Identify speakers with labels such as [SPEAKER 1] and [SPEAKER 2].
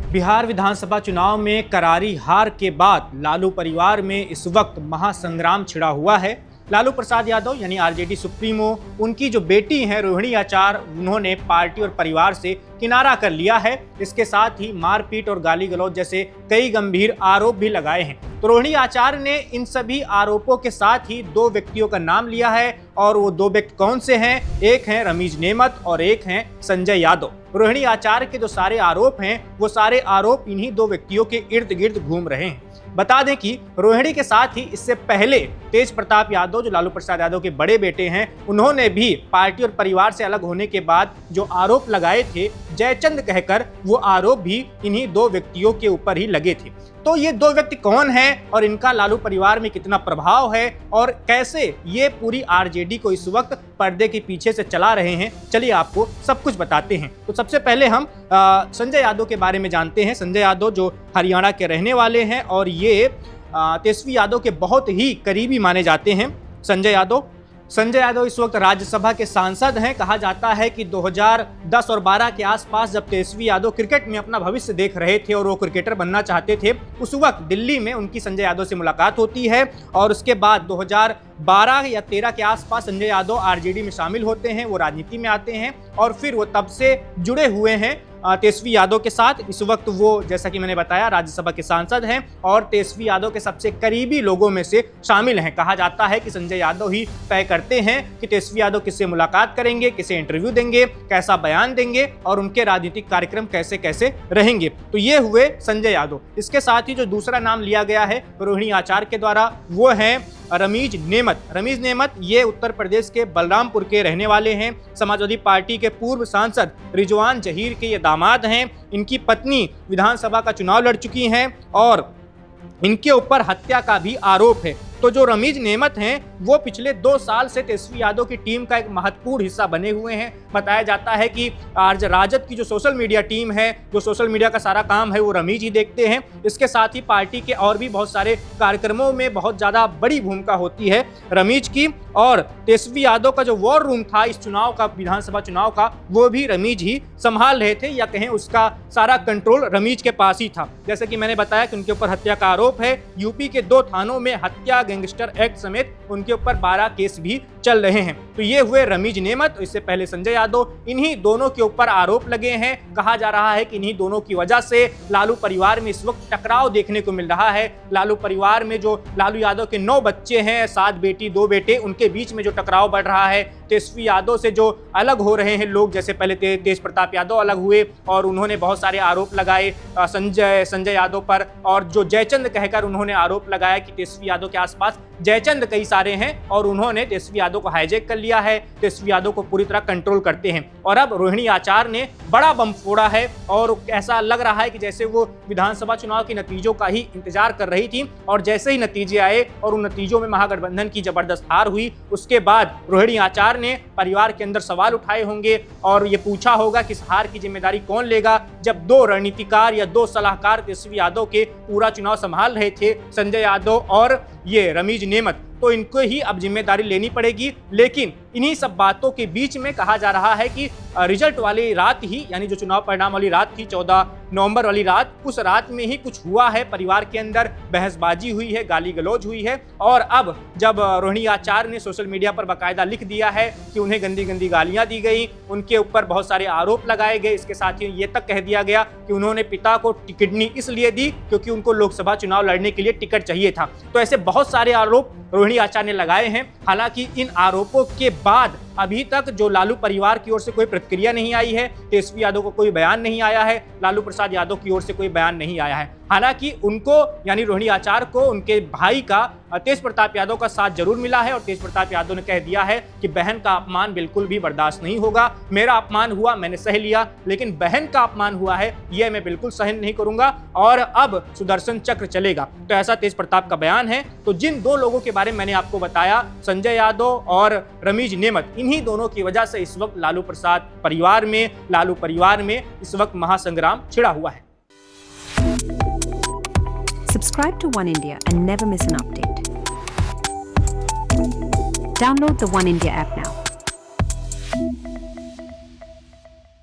[SPEAKER 1] बिहार विधानसभा चुनाव में करारी हार के बाद लालू परिवार में इस वक्त महासंग्राम छिड़ा हुआ है। लालू प्रसाद यादव यानी आरजेडी सुप्रीमो, उनकी जो बेटी हैं रोहिणी आचार, उन्होंने पार्टी और परिवार से किनारा कर लिया है। इसके साथ ही मारपीट और गाली गलौज जैसे कई गंभीर आरोप भी लगाए हैं। तो रोहिणी आचार ने इन सभी आरोपों के साथ ही दो व्यक्तियों का नाम लिया है और वो दो व्यक्ति कौन से हैं? एक हैं रमीज नेमत और एक हैं संजय यादव। रोहिणी आचार के जो सारे आरोप हैं वो सारे आरोप इन्हीं दो व्यक्तियों के इर्द गिर्द घूम रहे हैं। बता दें कि रोहिणी के साथ ही इससे पहले तेज प्रताप यादव, जो लालू प्रसाद यादव के बड़े बेटे हैं, उन्होंने भी पार्टी और परिवार से अलग होने के बाद जो आरोप लगाए थे जयचंद कहकर, वो आरोप भी इन्हीं दो व्यक्तियों के ऊपर ही लगे थे। तो ये दो व्यक्ति कौन हैं और इनका लालू परिवार में कितना प्रभाव है और कैसे ये पूरी आरजेडी को इस वक्त पर्दे के पीछे से चला रहे हैं, चलिए आपको सब कुछ बताते हैं। तो सबसे पहले हम संजय यादव के बारे में जानते हैं। संजय यादव जो हरियाणा के रहने वाले हैं और ये तेजस्वी यादव के बहुत ही करीबी माने जाते हैं। संजय यादव इस वक्त राज्यसभा के सांसद हैं। कहा जाता है कि 2010 और 12 के आसपास जब तेजस्वी यादव क्रिकेट में अपना भविष्य देख रहे थे और वो क्रिकेटर बनना चाहते थे, उस वक्त दिल्ली में उनकी संजय यादव से मुलाकात होती है और उसके बाद 2012 या 13 के आसपास संजय यादव आरजेडी में शामिल होते हैं, वो राजनीति में आते हैं और फिर वो तब से जुड़े हुए हैं तेजस्वी यादव के साथ। इस वक्त वो, जैसा कि मैंने बताया, राज्यसभा के सांसद हैं और तेजस्वी यादव के सबसे करीबी लोगों में से शामिल हैं। कहा जाता है कि संजय यादव ही तय करते हैं कि तेजस्वी यादव किससे मुलाकात करेंगे, किसे इंटरव्यू देंगे, कैसा बयान देंगे और उनके राजनीतिक कार्यक्रम कैसे कैसे रहेंगे। तो ये हुए संजय यादव। इसके साथ ही जो दूसरा नाम लिया गया है रोहिणी आचार के द्वारा, वो है रमीज नेमत। ये उत्तर प्रदेश के बलरामपुर के रहने वाले हैं। समाजवादी पार्टी के पूर्व सांसद रिजवान जहीर के ये दामाद हैं। इनकी पत्नी विधानसभा का चुनाव लड़ चुकी हैं और इनके ऊपर हत्या का भी आरोप है। तो जो रमीज नेमत हैं वो पिछले 2 साल से तेजस्वी यादव की टीम का एक महत्वपूर्ण हिस्सा बने हुए हैं। बताया जाता है कि आज राजद की जो सोशल मीडिया टीम है, जो सोशल मीडिया का सारा काम है, वो रमीज ही देखते हैं। इसके साथ ही पार्टी के और भी बहुत सारे कार्यक्रमों में बहुत ज़्यादा बड़ी भूमिका होती है रमीज की। और तेजस्वी यादव का जो वॉर रूम था इस चुनाव का, विधानसभा चुनाव का, वो भी रमीज ही संभाल रहे थे, या कहें उसका सारा कंट्रोल रमीज के पास ही था। जैसे कि मैंने बताया कि उनके ऊपर हत्या का आरोप है। यूपी के 2 थानों में हत्या, गैंगस्टर एक्ट समेत उनके ऊपर 12 केस भी चल रहे हैं। तो ये हुए रमीज नेमत। इससे पहले संजय यादव। इन्हीं दोनों के ऊपर आरोप लगे हैं। कहा जा रहा है कि इन्हीं दोनों की वजह से लालू परिवार में इस वक्त टकराव देखने को मिल रहा है। लालू परिवार में जो लालू यादव के 9 बच्चे हैं, 7 बेटी 2 बेटे, उनके बीच में जो टकराव बढ़ रहा है, तेजस्वी यादव से जो अलग हो रहे हैं लोग, जैसे पहले तेज प्रताप यादव अलग हुए और उन्होंने बहुत सारे आरोप लगाए संजय यादव पर, और जो जयचंद कहकर उन्होंने आरोप लगाया कि तेजस्वी यादव के आसपास जयचंद कई सारे हैं और उन्होंने तेजस्वी यादव को हाईजैक कर लिया है, तेजस्वी यादव को पूरी तरह कंट्रोल करते हैं। और अब रोहिणी आचार ने बड़ा बम फोड़ा है और ऐसा लग रहा है कि जैसे वो विधानसभा चुनाव के नतीजों का ही इंतजार कर रही थी और जैसे ही नतीजे आए और उन नतीजों में महागठबंधन की जबरदस्त हार हुई, उसके बाद रोहिणी आचार ने परिवार के अंदर सवाल उठाए होंगे और ये पूछा होगा कि इस हार की जिम्मेदारी कौन लेगा, जब 2 रणनीतिकार या 2 सलाहकार तेजस्वी यादव के पूरा चुनाव संभाल रहे थे, संजय यादव और ये रमीज नेमत। तो इनको ही अब जिम्मेदारी लेनी पड़ेगी। लेकिन इन्हीं सब बातों के बीच में कहा जा रहा है कि रिजल्ट वाली रात ही, यानी जो चुनाव परिणाम वाली रात थी 14 नवंबर वाली रात, उस रात में ही कुछ हुआ है। परिवार के अंदर बहसबाजी हुई है, गाली गलौज हुई है और अब जब रोहिणी आचार ने सोशल मीडिया पर बाकायदा लिख दिया है कि उन्हें गंदी गंदी गालियां दी गई, उनके ऊपर बहुत सारे आरोप लगाए गए। इसके साथ ही ये तक कह दिया गया कि उन्होंने पिता को किडनी इसलिए दी क्योंकि उनको लोकसभा चुनाव लड़ने के लिए टिकट चाहिए था। तो ऐसे बहुत सारे आरोप रोहिणी आचार ने लगाए हैं। हालांकि इन आरोपों के बाद अभी तक जो लालू परिवार की ओर से कोई प्रतिक्रिया नहीं आई है, तेजस्वी यादव को कोई बयान नहीं आया है, लालू प्रसाद यादव की ओर से कोई बयान नहीं आया है। हालांकि उनको, यानी रोहिणी आचार को, उनके भाई का तेज प्रताप यादव का साथ जरूर मिला है और तेज प्रताप यादव ने कह दिया है कि बहन का अपमान बिल्कुल भी बर्दाश्त नहीं होगा। मेरा अपमान हुआ, मैंने सह लिया, लेकिन बहन का अपमान हुआ है, यह मैं बिल्कुल सहन नहीं करूंगा और अब सुदर्शन चक्र चलेगा। तो ऐसा तेज प्रताप का बयान है। तो जिन 2 लोगों के बारे में मैंने आपको बताया, संजय यादव और रमीज नेमत, इन्हीं दोनों की वजह से इस वक्त लालू परिवार में इस वक्त महासंग्राम छिड़ा हुआ है।
[SPEAKER 2] Subscribe to One India and never miss an update. Download the One India app now.